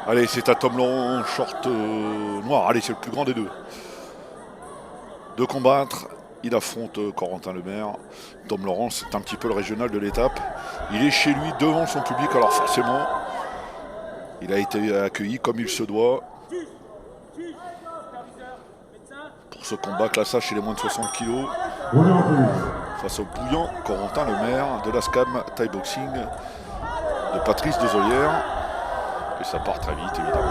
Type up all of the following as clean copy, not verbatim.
Allez, c'est à Tom Laurent, short noir. Allez, c'est le plus grand des deux. De combattre, il affronte Corentin Lemaire. Tom Laurent, c'est un petit peu le régional de l'étape. Il est chez lui devant son public, alors forcément, il a été accueilli comme il se doit. Pour ce combat classage chez les moins de 60 kg. Face au bouillant Corentin Lemaire de la SCAM Thai Boxing de Patrice Dezolière. Et ça part très vite, évidemment.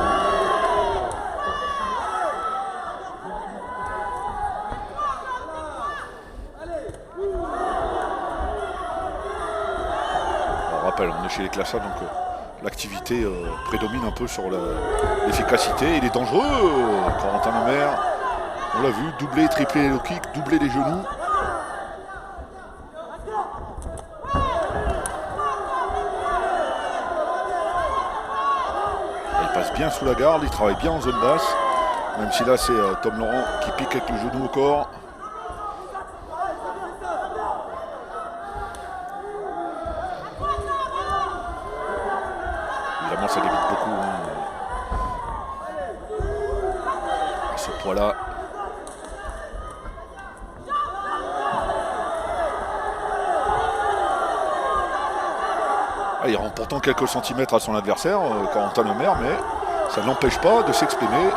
On rappelle, on est chez les classades, donc l'activité prédomine un peu sur l'efficacité. Il est dangereux, Corentin Lemaire. On l'a vu, doubler, tripler les low kicks, doubler les genoux. Il passe bien sous la garde, il travaille bien en zone basse. Même si là c'est Tom Laurent qui pique avec le genou au corps. Évidemment ça débite beaucoup. À ce poids-là. Il rend pourtant quelques centimètres à son adversaire, Corentin Lemaire, mais ça ne l'empêche pas de s'exprimer.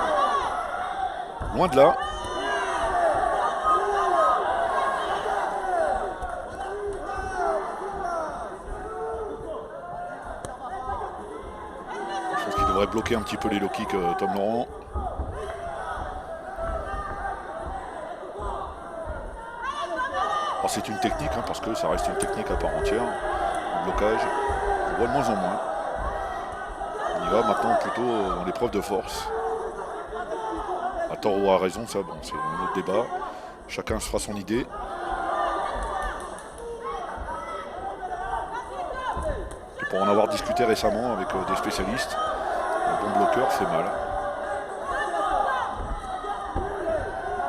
Loin de là. Je pense qu'il devrait bloquer un petit peu les low kicks, Tom Laurent. Alors c'est une technique, parce que ça reste une technique à part entière. Le blocage, on voit de moins en moins. On y va maintenant plutôt dans l'épreuve de force. À tort ou à raison, ça, bon, c'est un autre débat. Chacun se fera son idée. Et pour en avoir discuté récemment avec des spécialistes, un bon bloqueur fait mal.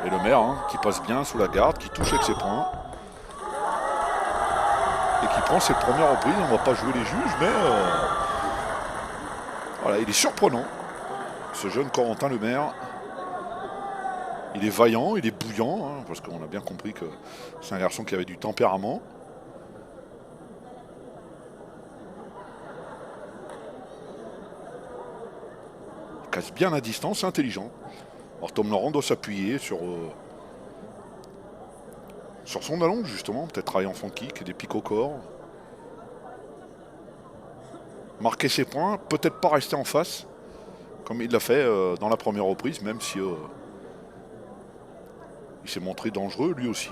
Et Lemaire, qui passe bien sous la garde, qui touche avec ses poings. Et qui prend cette première reprise. On ne va pas jouer les juges, mais voilà, il est surprenant, ce jeune Corentin Lemaire. Il est vaillant, il est bouillant, parce qu'on a bien compris que c'est un garçon qui avait du tempérament. Il casse bien la distance, c'est intelligent. Alors Tom Laurent doit s'appuyer sur son allonge, justement, peut-être travailler en front kick, des pics au corps. Marquer ses points, peut-être pas rester en face, comme il l'a fait dans la première reprise, même si il s'est montré dangereux lui aussi.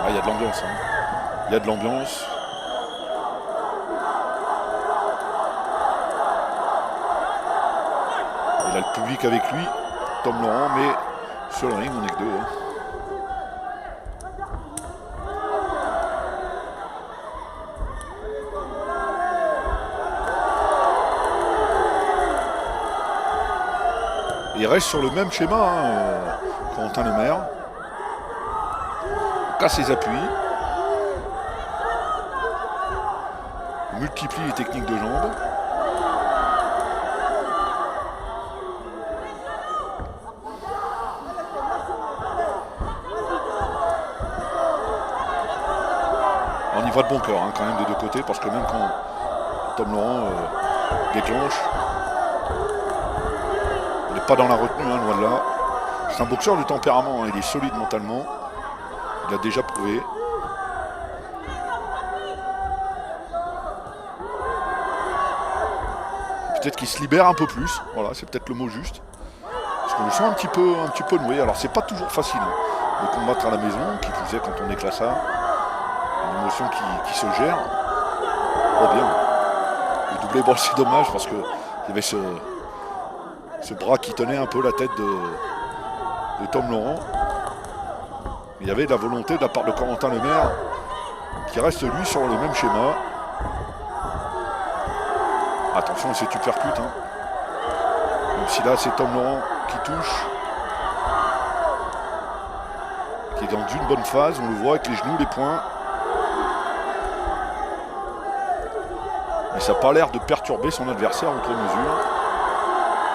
Ah, il y a de l'ambiance. Il y a de l'ambiance. Il a le public avec lui, Tom Laurent, mais sur le ring, on n'est que deux. Il reste sur le même schéma, Corentin Lemaire. Il casse ses appuis. Il multiplie les techniques de jambes. On y va de bon cœur, quand même, des deux côtés, parce que même quand Tom Laurent déclenche, il n'est pas dans la retenue, loin de là. C'est un boxeur de tempérament, il est solide mentalement. Il l'a déjà prouvé. Peut-être qu'il se libère un peu plus, voilà, c'est peut-être le mot juste. Parce qu'on le sent un petit peu noué. Alors c'est pas toujours facile de combattre à la maison, qui plus est quand on est classard. Une émotion qui se gère. Oh bien. Le doublé, bon, c'est dommage parce que il y avait ce bras qui tenait un peu la tête de Tom Laurent. Il y avait de la volonté de la part de Corentin Lemaire qui reste lui sur le même schéma. Attention à cette uppercut. Hein. Même si là c'est Tom Laurent qui touche. Qui est dans une bonne phase. On le voit avec les genoux, les poings. Mais ça n'a pas l'air de perturber son adversaire outre mesure.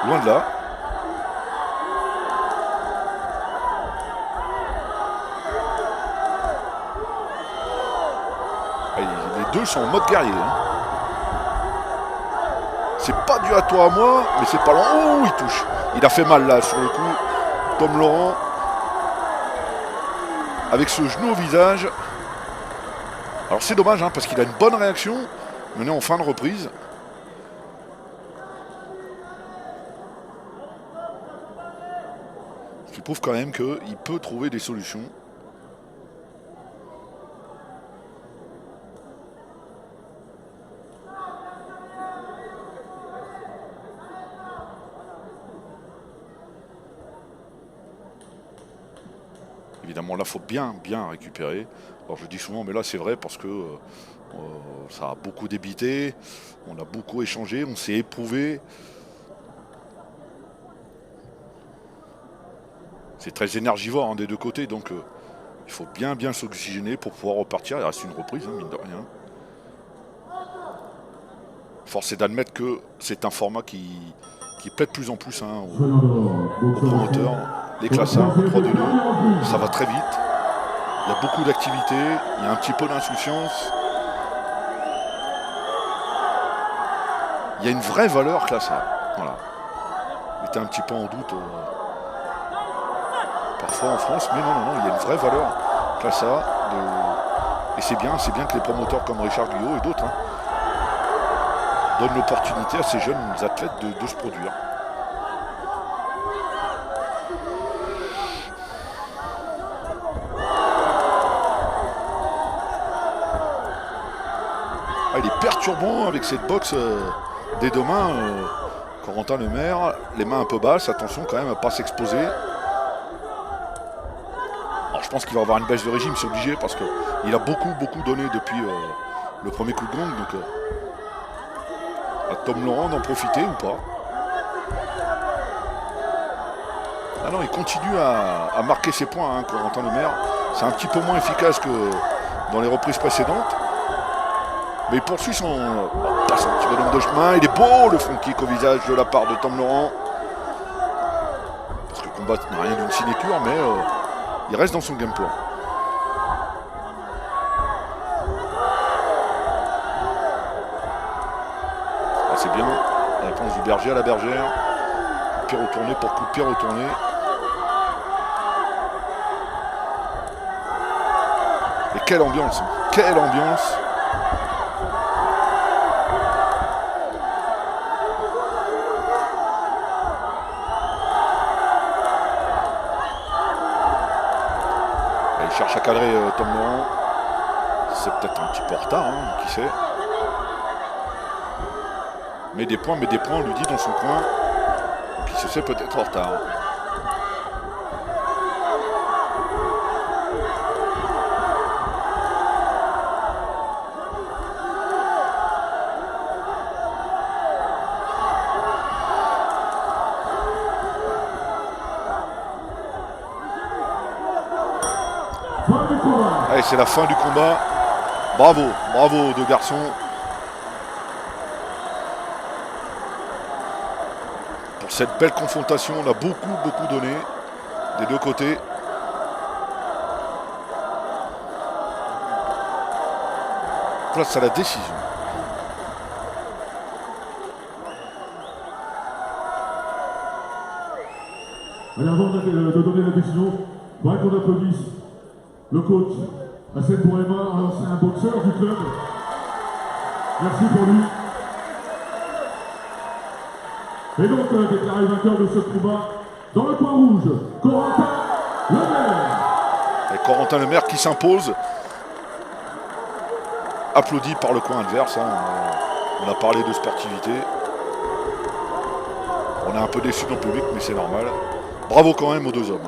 Loin de là. Les deux sont en mode guerrier. Hein. C'est pas dû à toi à moi, mais c'est pas long. Oh, il touche. Il a fait mal là sur le coup. Tom Laurent. Avec ce genou au visage. Alors c'est dommage hein, parce qu'il a une bonne réaction. On est en fin de reprise. Ce qui prouve quand même qu'il peut trouver des solutions. Évidemment, là, il faut bien récupérer. Alors, je dis souvent, mais là, c'est vrai parce que ça a beaucoup débité. On a beaucoup échangé, on s'est éprouvé. C'est très énergivore hein, des deux côtés, donc il faut bien s'oxygéner pour pouvoir repartir. Il reste une reprise, hein, mine de rien. Force est d'admettre que c'est un format qui plaît de plus en plus hein, aux promoteurs. Les classards, 3-2-2, ça va très vite. Il y a beaucoup d'activité, il y a un petit peu d'insouciance. Il y a une vraie valeur classard. Voilà. J'étais un petit peu en doute parfois en France, mais non, il y a une vraie valeur classard. Et c'est bien que les promoteurs comme Richard Guyot et d'autres hein, donnent l'opportunité à ces jeunes athlètes de se produire. Il est perturbant avec cette boxe des deux mains. Corentin Lemaire, les mains un peu basses, attention quand même à ne pas s'exposer. Alors je pense qu'il va avoir une baisse de régime, c'est obligé parce qu'il a beaucoup donné depuis le premier coup de gong. Donc à Tom Laurent d'en profiter ou pas. Ah non, il continue à marquer ses points, hein, Corentin Lemaire. C'est un petit peu moins efficace que dans les reprises précédentes. Mais il poursuit son petit bonhomme de chemin. Il est beau le front kick au visage de la part de Tom Laurent. Parce que le combat n'a rien d'une sinécure, mais il reste dans son game plan. Ah, c'est bien. La réponse du berger à la bergère. Coup de pied retourné pour coup de pied retourné. Et quelle ambiance. Quelle ambiance. Il cherche à cadrer Tom Laurent. C'est peut-être un petit peu en retard, hein, qui sait. Mais des points, on lui dit dans son coin. Donc il se sait peut-être en retard. Allez, c'est la fin du combat. Bravo aux deux garçons. Pour cette belle confrontation, on a beaucoup donné des deux côtés. Place à la décision. Allez, avant de donner la décision, il faudrait qu'on applaudisse le coach Hassan Bourema, c'est un boxeur du club. Merci pour lui. Et donc, déclaré vainqueur de ce combat, dans le coin rouge, Corentin Lemaire. Et Corentin Lemaire qui s'impose. Applaudi par le coin adverse. Hein. On a parlé de sportivité. On est un peu déçus dans le public, mais c'est normal. Bravo quand même aux deux hommes.